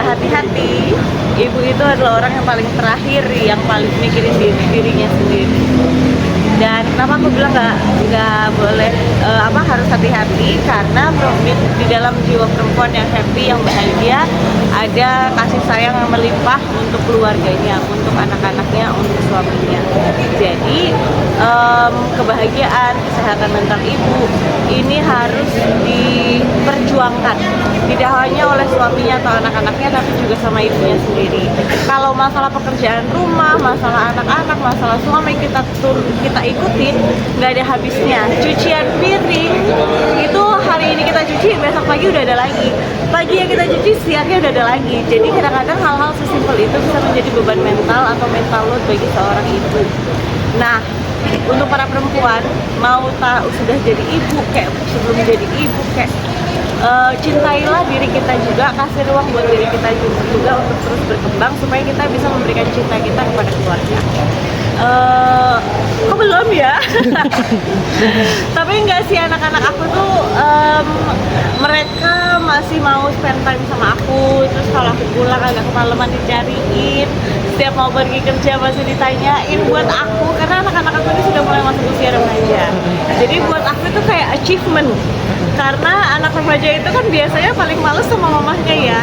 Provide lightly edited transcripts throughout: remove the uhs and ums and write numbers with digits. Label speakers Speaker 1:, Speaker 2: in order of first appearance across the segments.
Speaker 1: hati-hati. Ibu itu adalah orang yang paling terakhir, yang paling mikirin dirinya sendiri. Dan kenapa aku bilang nggak boleh harus hati-hati, karena di dalam jiwa perempuan yang happy, yang bahagia, ada kasih sayang yang melimpah untuk keluarganya, untuk anak-anaknya, untuk suaminya. Jadi kebahagiaan, kesehatan mental ibu ini harus diperjuangkan, tidak hanya oleh suaminya atau anak-anaknya, tapi juga sama ibunya sendiri. Kalau masalah pekerjaan rumah, masalah anak-anak, masalah suami kita ikutin, nggak ada habisnya. Cucian piring itu hari ini kita cuci, besok pagi udah ada lagi. Pagi yang kita cuci, siangnya udah ada lagi. Jadi kadang-kadang hal-hal sesimpel itu bisa menjadi beban mental atau mental load bagi seorang ibu. Nah, untuk para perempuan, mau sudah jadi ibu kayak sebelum jadi ibu kayak cintailah diri kita juga, kasih ruang buat diri kita juga untuk terus berkembang supaya kita bisa memberikan cinta kita kepada keluarga. Kok belum ya? Tapi enggak sih, anak-anak aku tuh mereka masih mau spend time sama aku. Terus kalau aku pulang agak kemalaman dicariin, setiap mau pergi kerja masih ditanyain buat aku, karena anak-anak aku ini sudah mulai masuk usia remaja. Jadi buat aku itu kayak achievement, karena anak remaja itu kan biasanya paling males sama mamahnya ya.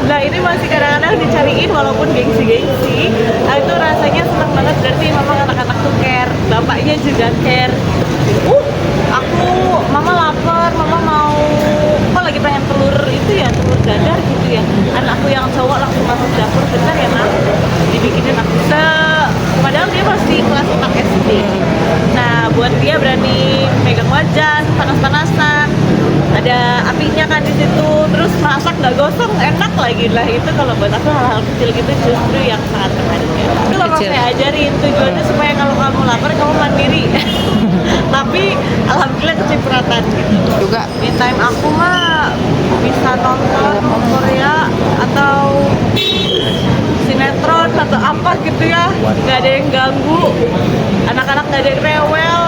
Speaker 1: Nah ini masih kadang-kadang dicariin walaupun gengsi-gengsi. Nah, itu rasanya senang banget, berarti memang anak-anak tuh care, bapaknya juga care. Mama lapar, mama mau, kok lagi pengen telur itu ya, telur dadar gitu ya. Anakku yang cowok langsung masuk dapur, bentar ya nak, dibikinin aku padahal dia masih kelas 4 SD. Nah buat dia berani megang wajan, panas-panasan, ada apinya kan di situ, terus masak nggak gosong, enak lagi lah. Itu kalau buat aku hal-hal kecil gitu justru yang sangat berharga. Itu kalau saya ajarin tujuannya supaya kalau kamu lapar kamu mandiri. Tapi alhamdulillah kecipratan gitu.
Speaker 2: Juga
Speaker 1: Me time aku mah bisa nonton Korea atau sinetron atau apa gitu ya, nggak ada yang ganggu, anak-anak nggak ada yang rewel,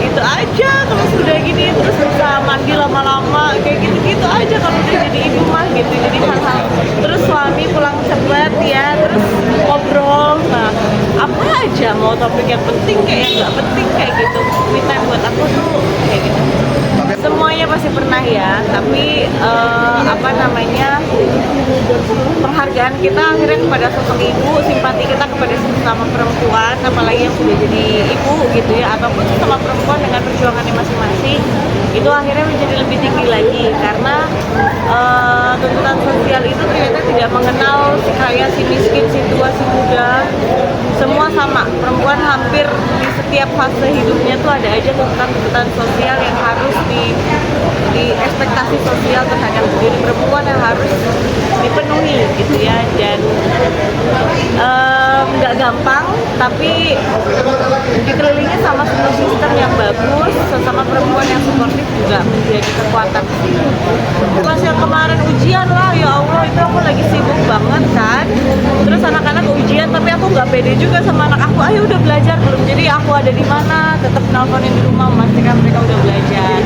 Speaker 1: itu aja. Kalau sudah gini terus bisa mandi lama-lama kayak gitu-gitu aja kalau udah jadi ibu mah gitu. Jadi hal-hal, terus suami pulang cepet ya, terus ngobrol, nah apa aja, mau topik yang penting kayak yang nggak penting kayak gitu. Me time buat aku tuh kayak gitu. Semuanya pasti pernah ya, tapi penghargaan kita akhirnya kepada sosok ibu, simpati kita kepada sesama perempuan, apalagi yang sudah jadi ibu gitu ya, ataupun sesama perempuan dengan perjuangannya masing-masing, itu akhirnya menjadi lebih tinggi lagi, karena tuntutan sosial itu ternyata tidak mengenal si kaya, si miskin, si tua, si muda, semua sama. Perempuan hampir di setiap fase hidupnya tuh ada aja tuntutan sosial yang harus di ekspektasi sosial terhadap diri perempuan yang harus dipenuhi gitu ya. Dan nggak gampang, tapi dikelilingi sama support system yang bagus, sesama perempuan yang suportif juga menjadi kekuatan. Pas yang kemarin ujian lah, ya Allah, itu aku lagi sibuk banget kan, terus anak-anak ujian, tapi aku nggak pede juga sama anak aku, ayo udah belajar belum? Jadi aku ada di mana, tetap nelfonin di rumah memastikan mereka udah belajar.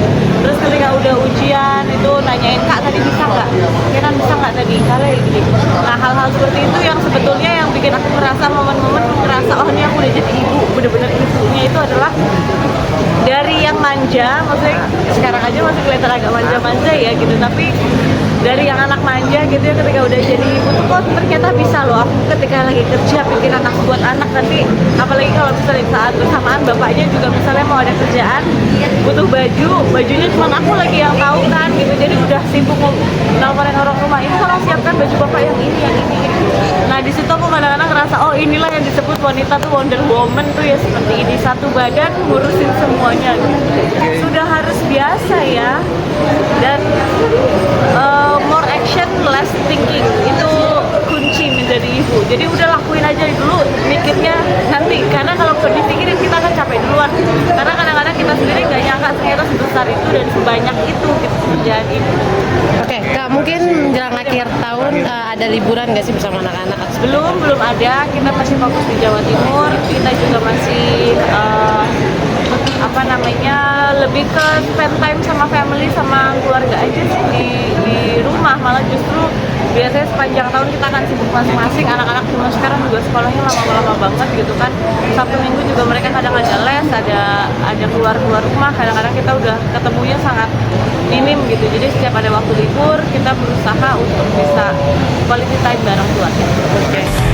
Speaker 1: Terus ketika udah ujian itu nanyain, kak tadi bisa nggak? Kira bisa nggak tadi? Kali gitu. Nah hal-hal seperti itu yang sebetulnya yang bikin aku merasa momen-momen merasa oh ini aku udah jadi ibu, bener-bener ibunya itu adalah dari yang manja, maksudnya sekarang aja masih kelihatan agak manja-manja ya gitu, tapi dari yang anak manja gitu ya, ketika udah jadi ibu tuh kok ternyata bisa loh. Aku ketika lagi kerja pikiran aku buat anak, nanti apalagi kalau misalnya saat bersamaan bapaknya juga misalnya mau ada kerjaan butuh bajunya cuma aku lagi yang tahu kan gitu, jadi udah sibuk nelfonin orang rumah, ini tolong siapkan baju bapak yang ini, yang ini. Nah di situ aku kadang-kadang ngerasa oh inilah yang disebut wanita tuh Wonder Woman tuh ya, seperti ini, satu badan ngurusin semuanya gitu. Sudah harus biasa ya. Dan more action less thinking itu kunci menjadi ibu. Jadi udah lakuin aja dulu, mikirnya nanti, karena kalau dipikirin kita akan capek duluan, karena kadang-kadang kita sendiri nggak nyangka ternyata sebesar itu dan sebanyak itu gitu kerjaan ibu.
Speaker 2: Oke, Kak, mungkin menjelang akhir tahun ada liburan nggak sih bersama anak-anak?
Speaker 1: Belum ada, kita masih fokus di Jawa Timur, kita juga masih lebih ke spend time sama family, sama keluarga aja sih di rumah. Malah justru biasanya sepanjang tahun kita akan sibuk masing-masing, anak-anak cuma sekarang juga sekolahnya lama-lama banget gitu kan. Sabtu Minggu juga mereka kadang ada les, ada keluar rumah, kadang-kadang kita udah ketemunya sangat minim gitu. Jadi setiap ada waktu libur kita berusaha untuk bisa quality time bareng keluarga.
Speaker 2: Oke.